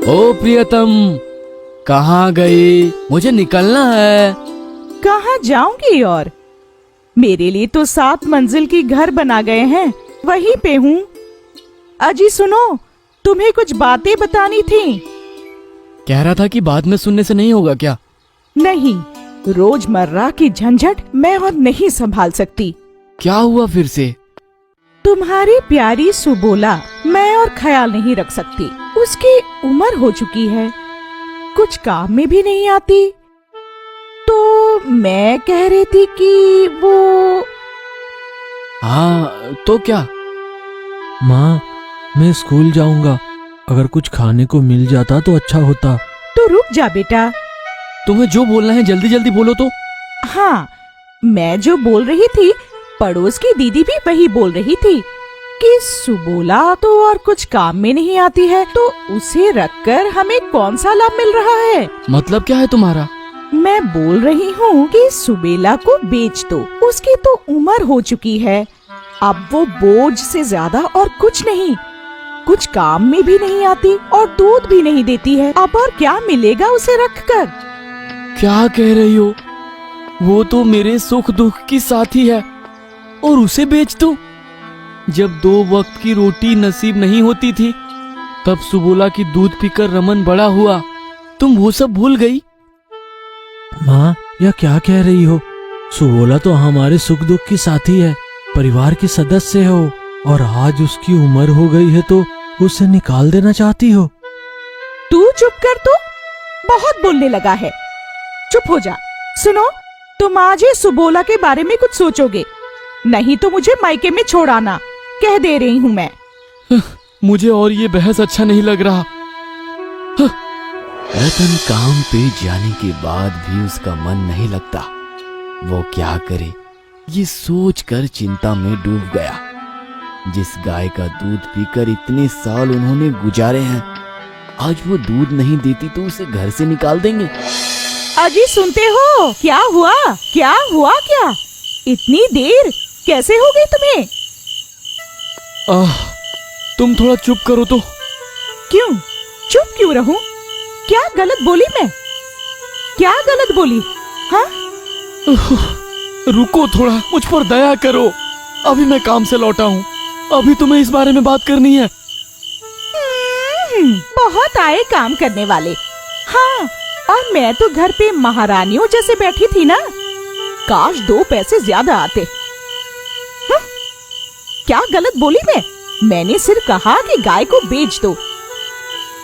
ओ प्रियतम, कहाँ गई? मुझे निकलना है। कहाँ जाऊंगी? और मेरे लिए तो 7 मंजिल की घर बना गए हैं, वहीं पे हूँ। अजी सुनो, तुम्हें कुछ बातें बतानी थी। कह रहा था कि बाद में सुनने से नहीं होगा क्या? नहीं, रोजमर्रा की झंझट मैं और नहीं संभाल सकती। क्या हुआ फिर से? तुम्हारी प्यारी सुबोला मैं और ख्याल नहीं रख सकती। उसकी उम्र हो चुकी है, कुछ काम में भी नहीं आती। तो मैं कह रही थी कि वो। हाँ तो क्या? माँ, मैं स्कूल जाऊंगा। अगर कुछ खाने को मिल जाता तो अच्छा होता। तो रुक जा बेटा। तुम्हें जो बोलना है जल्दी जल्दी बोलो तो। हाँ, मैं जो बोल रही थी, पड़ोस की दीदी भी वही बोल रही थी कि सुबोला तो और कुछ काम में नहीं आती है, तो उसे रखकर हमें कौन सा लाभ मिल रहा है? मतलब क्या है तुम्हारा? मैं बोल रही हूँ कि सुबेला को बेच दो। उसकी तो उम्र हो चुकी है, अब वो बोझ से ज्यादा और कुछ नहीं। कुछ काम में भी नहीं आती और दूध भी नहीं देती है। अब और क्या मिलेगा उसे रखकर? क्या कह रही हो? वो तो मेरे सुख दुख की साथी है और उसे बेच दो? जब 2 वक्त की रोटी नसीब नहीं होती थी, तब सुबोला की दूध पीकर रमन बड़ा हुआ। तुम वो सब भूल गई? माँ, यह क्या कह रही हो? सुबोला तो हमारे सुख दुख की साथी है, परिवार की सदस्य हो, और आज उसकी उम्र हो गई है तो उसे निकाल देना चाहती हो? तू चुप कर, तू बहुत बोलने लगा है। चुप हो जा। सुनो, तुम आज ही सुबोला के बारे में कुछ सोचोगे, नहीं तो मुझे मायके में छोड़ आना, कह दे रही हूँ मैं। मुझे और ये बहस अच्छा नहीं लग रहा। रतन काम पे जाने के बाद भी उसका मन नहीं लगता। वो क्या करे, ये सोचकर चिंता में डूब गया। जिस गाय का दूध पीकर इतने साल उन्होंने गुजारे हैं, आज वो दूध नहीं देती तो उसे घर से निकाल देंगे। अजी सुनते हो? क्या हुआ? क्या हुआ? क्या इतनी देर कैसे हो गई तुम्हें? तुम थोड़ा चुप करो तो। क्यों चुप क्यों रहूं? क्या गलत बोली मैं? क्या गलत बोली? हाँ? रुको थोड़ा, मुझ पर दया करो। अभी मैं काम से लौटा हूँ, अभी तुम्हें इस बारे में बात करनी है। बहुत आए काम करने वाले। हाँ, और मैं तो घर पे महारानियों जैसे बैठी थी ना। काश 2 पैसे ज्यादा आते। क्या गलत बोली मैं? मैंने सिर्फ कहा कि गाय को बेच दो।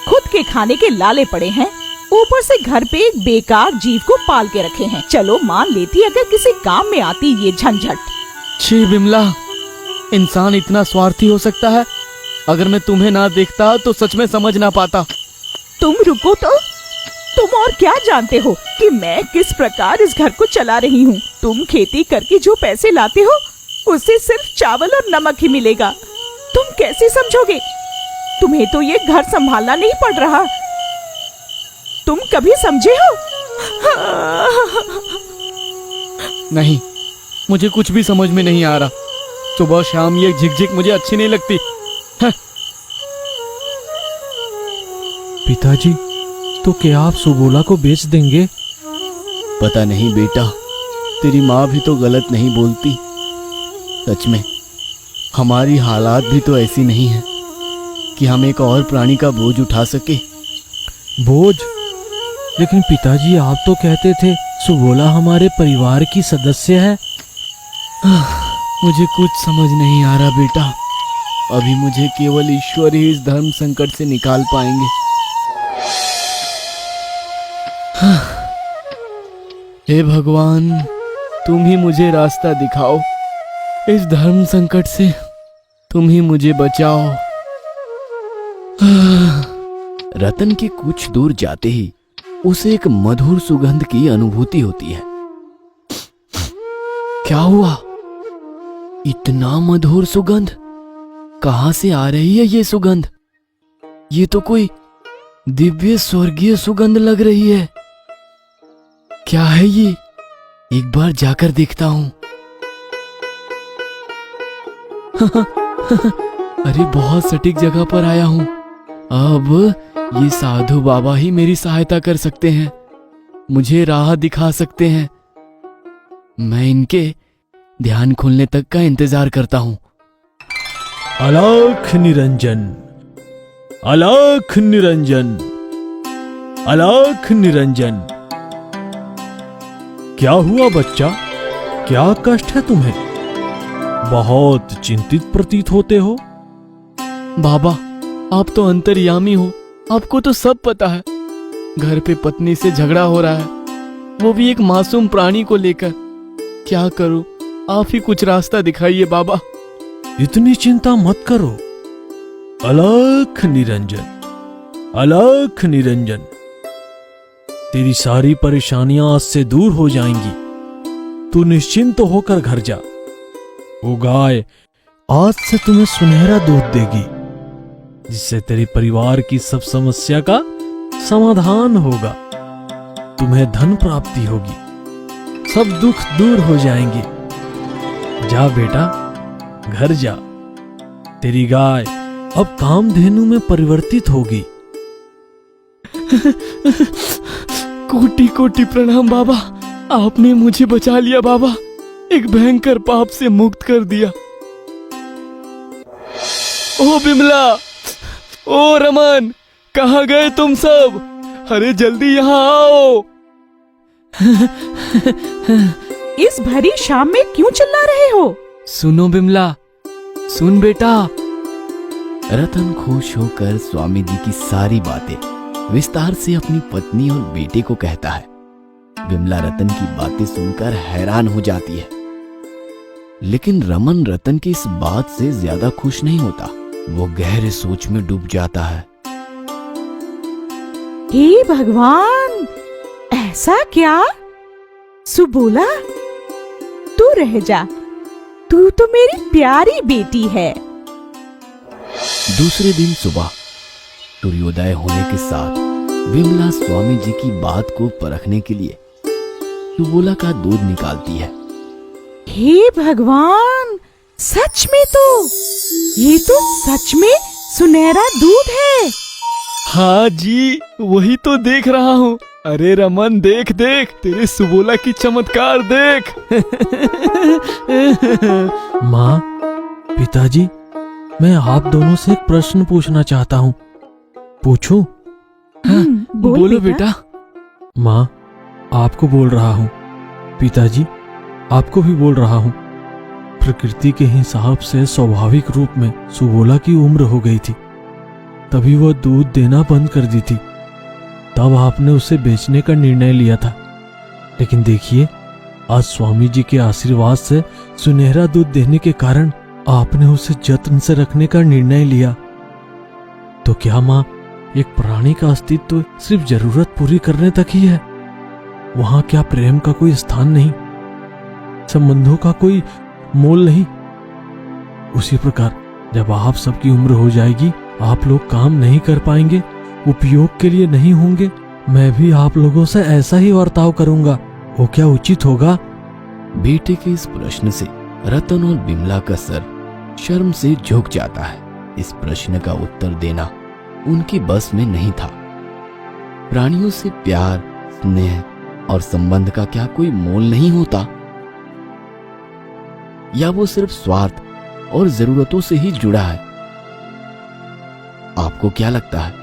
खुद के खाने के लाले पड़े हैं, ऊपर से घर पे एक बेकार जीव को पाल के रखे हैं। चलो मान लेती अगर किसी काम में आती ये झंझट। छी बिमला, इंसान इतना स्वार्थी हो सकता है? अगर मैं तुम्हें ना देखता तो सच में समझ ना पाता। तुम रुको तो। तुम और क्या जानते हो कि मैं किस प्रकार इस घर को चला रही हूँ? तुम खेती करके जो पैसे लाते हो, उससे सिर्फ चावल और नमक ही मिलेगा। तुम कैसे समझोगे? तुम्हें तो ये घर संभालना नहीं पड़ रहा। तुम कभी समझे हो? नहीं, मुझे कुछ भी समझ में नहीं आ रहा। सुबह शाम ये झिकझिक मुझे अच्छी नहीं लगती। पिताजी, तो क्या आप सुबोला को बेच देंगे? पता नहीं बेटा, तेरी माँ भी तो गलत नहीं बोलती। सच में हमारी हालात भी तो ऐसी नहीं है कि हम एक और प्राणी का बोझ उठा सके। बोझ? लेकिन पिताजी, आप तो कहते थे सुबोला हमारे परिवार की सदस्य है। मुझे कुछ समझ नहीं आ रहा बेटा। अभी मुझे केवल ईश्वर ही इस धर्म संकट से निकाल पाएंगे। हे भगवान, तुम ही मुझे रास्ता दिखाओ। इस धर्म संकट से तुम ही मुझे बचाओ। रतन के कुछ दूर जाते ही उसे एक मधुर सुगंध की अनुभूति होती है। क्या हुआ? इतना मधुर सुगंध? कहां से आ रही है ये सुगंध? ये तो कोई दिव्य स्वर्गीय सुगंध लग रही है। क्या है ये? एक बार जाकर देखता हूं। अरे बहुत सटीक जगह पर आया हूं। अब ये साधु बाबा ही मेरी सहायता कर सकते हैं, मुझे राह दिखा सकते हैं। मैं इनके ध्यान खुलने तक का इंतजार करता हूं। अलख निरंजन, अलख निरंजन, अलख निरंजन। क्या हुआ बच्चा, क्या कष्ट है तुम्हें? बहुत चिंतित प्रतीत होते हो। बाबा, आप तो अंतर्यामी हो, आपको तो सब पता है। घर पे पत्नी से झगड़ा हो रहा है, वो भी एक मासूम प्राणी को लेकर। क्या करूं, आप ही कुछ रास्ता दिखाइए बाबा। इतनी चिंता मत करो। अलख निरंजन, अलख निरंजन, तेरी सारी परेशानियां आज से दूर हो जाएंगी। तू निश्चिंत होकर घर जा। वो गाय आज से तुम्हें सुनहरा दूध देगी, जिससे तेरे परिवार की सब समस्या का समाधान होगा। तुम्हें धन प्राप्ति होगी, सब दुख दूर हो जाएंगे। जा बेटा, घर जा। तेरी गाय अब कामधेनु में परिवर्तित होगी। कोटि कोटि प्रणाम बाबा, आपने मुझे बचा लिया बाबा, एक भयंकर पाप से मुक्त कर दिया। ओ बिमला, ओ रमन, कहाँ गए तुम सब? अरे जल्दी यहाँ आओ। इस भरी शाम में क्यों चिल्ला रहे हो? सुनो बिमला, सुन बेटा। रतन खुश होकर स्वामी जी की सारी बातें विस्तार से अपनी पत्नी और बेटे को कहता है। बिमला रतन की बातें सुनकर हैरान हो जाती है, लेकिन रमन रतन की इस बात से ज्यादा खुश नहीं होता। वो गहरे सोच में डूब जाता है। हे भगवान, ऐसा क्या? सुबोला, तू रह जा, तू तो मेरी प्यारी बेटी है। दूसरे दिन सुबह सूर्योदय होने के साथ विमला स्वामी जी की बात को परखने के लिए सुबोला का दूध निकालती है। हे भगवान, सच में तो ये तो सच में सुनहरा दूध है। हाँ जी, वही तो देख रहा हूँ। अरे रमन, देख देख, तेरे सुबोला की चमत्कार देख। माँ, पिताजी, मैं आप दोनों से एक प्रश्न पूछना चाहता हूँ। पूछूं? बोलो बेटा। माँ, आपको बोल रहा हूँ। पिताजी, आपको भी बोल रहा हूँ। प्रकृति के हिसाब से स्वाभाविक रूप में सुबोला की उम्र हो गई थी, तभी वह दूध देना बंद कर दी थी। तब आपने उसे बेचने का निर्णय लिया था। लेकिन देखिए, आज स्वामी जी के आशीर्वाद से सुनहरा दूध देने के कारण आपने उसे जत्न से रखने का निर्णय लिया। तो क्या माँ, एक प्राणी का अस्तित्व सिर्फ जरूरत पूरी करने तक ही है? वहां क्या प्रेम का कोई स्थान नहीं, संबंधों का कोई मोल नहीं? उसी प्रकार जब आप सबकी उम्र हो जाएगी, आप लोग काम नहीं कर पाएंगे, उपयोग के लिए नहीं होंगे, मैं भी आप लोगों से ऐसा ही बर्ताव करूंगा। वो क्या उचित होगा? बेटे के इस प्रश्न से रतन और बिमला का सर शर्म से झुक जाता है। इस प्रश्न का उत्तर देना उनकी बस में नहीं था। प्राणियों से प्यार, स्नेह और संबंध का क्या कोई मोल नहीं होता? या वो सिर्फ स्वार्थ और जरूरतों से ही जुड़ा है? आपको क्या लगता है?